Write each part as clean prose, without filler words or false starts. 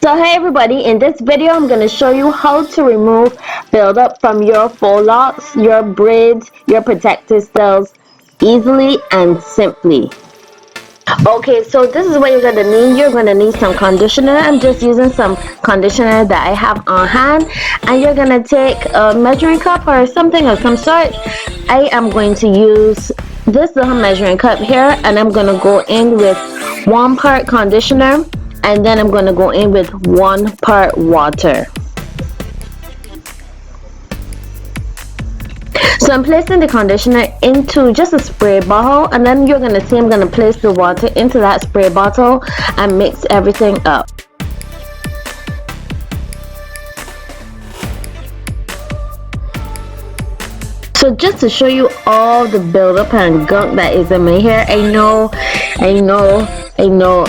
So hey everybody, in this video I'm going to show you how to remove buildup from your faux locks, your braids, your protective styles easily and simply. Okay, so this is what you're going to need. You're going to need some conditioner. I'm just using some conditioner that I have on hand, and you're going to take a measuring cup or something of some sort. I am going to use this little measuring cup here, and I'm going to go in with 1 part conditioner, and then I'm going to go in with 1 part water. So I'm placing the conditioner into just a spray bottle, and then you're going to see I'm going to place the water into that spray bottle and mix everything up. So just to show you all the buildup and gunk that is in my hair, I know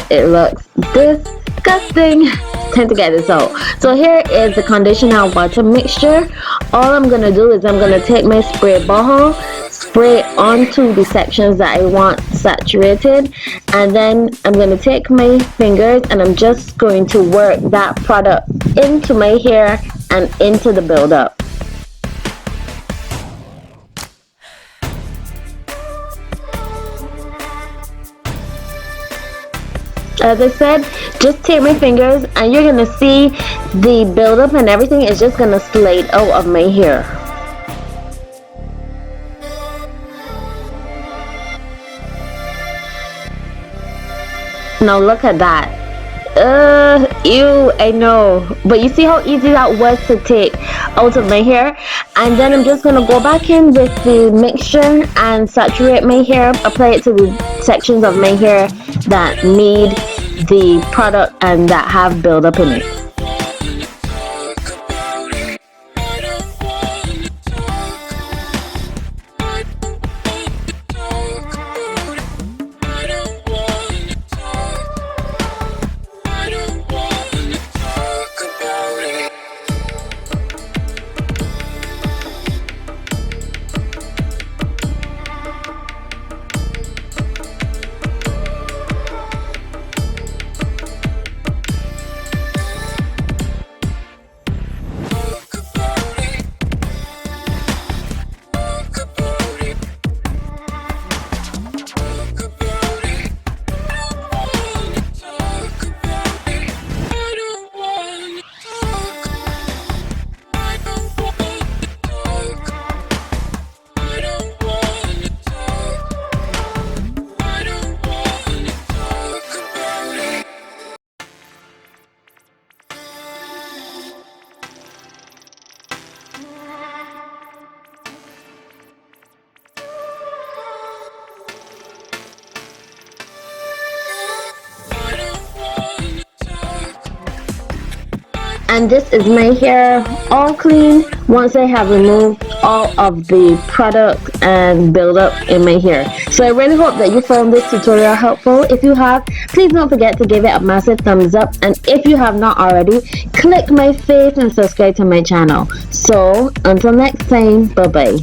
it looks disgusting. Time to get this out. So here is the conditioner and water mixture. All I'm gonna do is I'm gonna take my spray bottle, spray onto the sections that I want saturated, and then I'm gonna take my fingers and I'm just going to work that product into my hair and into the buildup. As I said, just take my fingers and you're gonna see the buildup and everything is just gonna slide out of my hair. Now look at that. Ew, I know, but you see how easy that was to take out of my hair. And then I'm just gonna go back in with the mixture and saturate my hair, apply it to the sections of my hair that need the product and that have buildup in it. And this is my hair all clean once I have removed all of the product and buildup in my hair. So I really hope that you found this tutorial helpful. If you have, please don't forget to give it a massive thumbs up, and if you have not already, click my face and subscribe to my channel. So until next time, bye bye.